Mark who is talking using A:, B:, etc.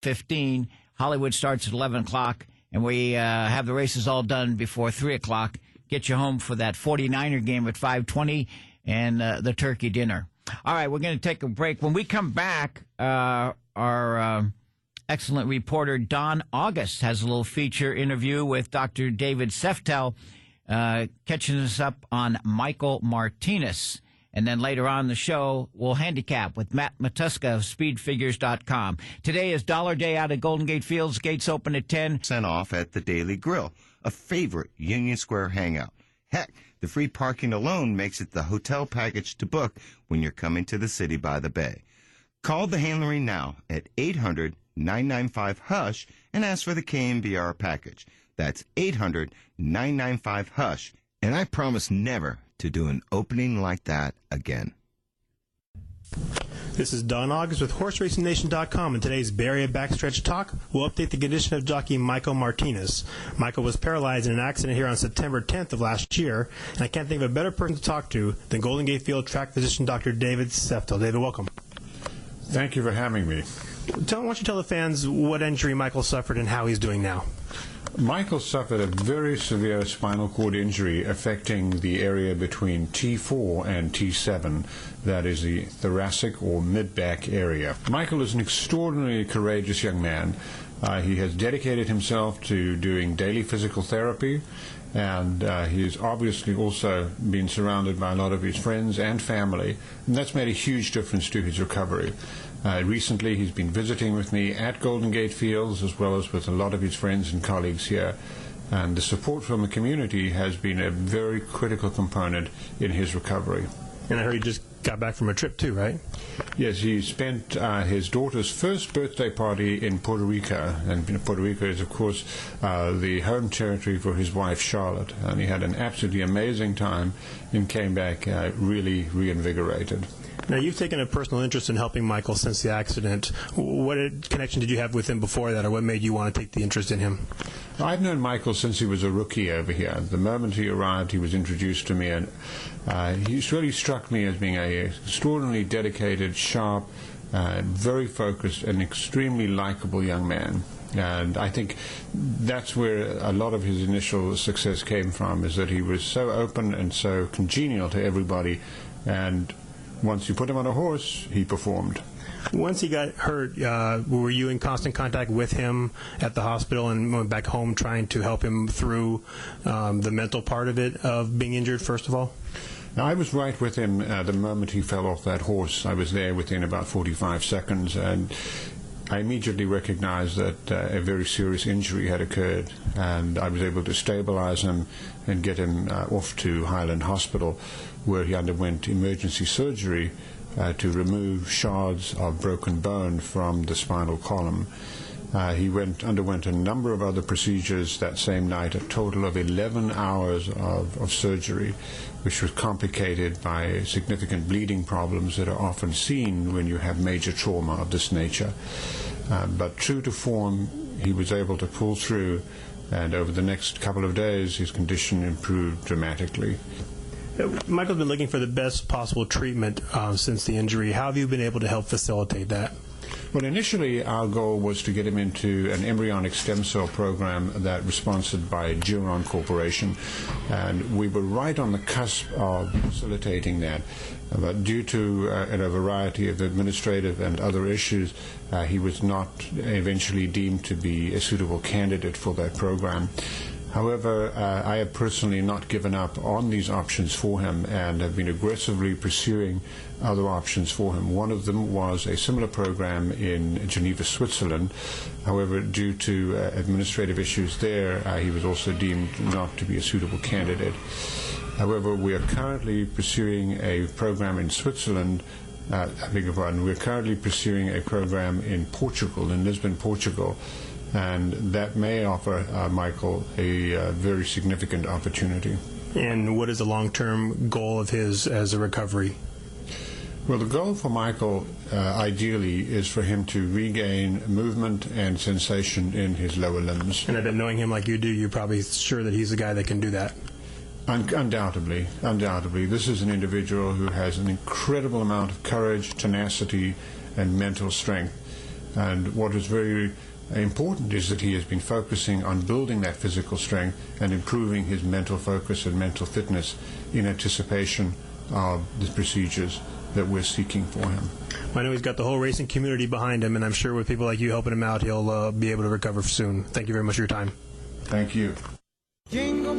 A: 15. Hollywood starts at 11 o'clock, and we have the races all done before 3 o'clock. Get you home for that 49er game at 5:20 and the turkey dinner. All right, we're going to take a break. When we come back, our excellent reporter Don August has a little feature interview with Dr. David Seftel, catching us up on Michael Martinez. And then later on in the show, we'll handicap with Matt Matuska of SpeedFigures.com. Today is Dollar Day out at Golden Gate Fields. Gates open at 10.
B: % off at the Daily Grill, a favorite Union Square hangout. Heck, the free parking alone makes it the hotel package to book when you're coming to the city by the bay. Call the handlery now at 800-995-HUSH and ask for the KNBR package. That's 800-995-HUSH. And I promise never to do an opening like that again.
C: This is Don August with HorseRacingNation.com, and today's Bay Area Backstretch Talk will update the condition of jockey Michael Martinez. Michael was paralyzed in an accident here on September 10th of last year, and I can't think of a better person to talk to than Golden Gate Field track physician Dr. David Seftel. David, welcome.
D: Thank you for having me.
C: Why don't you tell the fans what injury Michael suffered and how he's doing now?
D: Michael suffered a very severe spinal cord injury affecting the area between T4 and T7, that is the thoracic or mid-back area. Michael is an extraordinarily courageous young man. He has dedicated himself to doing daily physical therapy, and he's obviously also been surrounded by a lot of his friends and family, and that's made a huge difference to his recovery. Recently, he's been visiting with me at Golden Gate Fields, as well as with a lot of his friends and colleagues here. And the support from the community has been a very critical component in his recovery.
C: And I heard you just got back from a trip too, right?
D: Yes, he spent his daughter's first birthday party in Puerto Rico. And Puerto Rico is, of course, the home territory for his wife, Charlotte. And he had an absolutely amazing time and came back really reinvigorated.
C: Now, you've taken a personal interest in helping Michael since the accident. What connection did you have with him before that, or what made you want to take the interest in him?
D: I've known Michael since he was a rookie over here. The moment he arrived, he was introduced to me, and he really struck me as being an extraordinarily dedicated, sharp, very focused, and extremely likable young man. And I think that's where a lot of his initial success came from, is that he was so open and so congenial to everybody, and once you put him on a horse, he performed.
C: Once he got hurt, were you in constant contact with him at the hospital and went back home trying to help him through the mental part of it, of being injured, first of all?
D: Now, I was right with him the moment he fell off that horse. I was there within about 45 seconds, and I immediately recognized that a very serious injury had occurred, and I was able to stabilize him and get him off to Highland Hospital, where he underwent emergency surgery to remove shards of broken bone from the spinal column. He underwent a number of other procedures that same night, a total of 11 hours of surgery, which was complicated by significant bleeding problems that are often seen when you have major trauma of this nature. But true to form, he was able to pull through, and over the next couple of days, his condition improved dramatically.
C: Michael's been looking for the best possible treatment since the injury. How have you been able to help facilitate that?
D: Well, initially our goal was to get him into an embryonic stem cell program that was sponsored by Geron Corporation, and we were right on the cusp of facilitating that. But due to a variety of administrative and other issues, he was not eventually deemed to be a suitable candidate for that program. However, I have personally not given up on these options for him and have been aggressively pursuing other options for him. One of them was a similar program in Geneva, Switzerland. However, due to administrative issues there, he was also deemed not to be a suitable candidate. However, we are currently pursuing a program in Switzerland. We're currently pursuing a program in Portugal, in Lisbon, Portugal, and that may offer Michael a very significant opportunity.
C: And what is the long-term goal of his as a recovery?
D: Well, the goal for Michael, ideally, is for him to regain movement and sensation in his lower limbs.
C: And I bet knowing him like you do, you're probably sure that he's the guy that can do that.
D: Undoubtedly. This is an individual who has an incredible amount of courage, tenacity, and mental strength. And what is very important is that he has been focusing on building that physical strength and improving his mental focus and mental fitness in anticipation of the procedures that we're seeking for him.
C: I know he's got the whole racing community behind him, and I'm sure with people like you helping him out, he'll be able to recover soon. Thank you very much for your time.
D: Thank you.
E: Jingle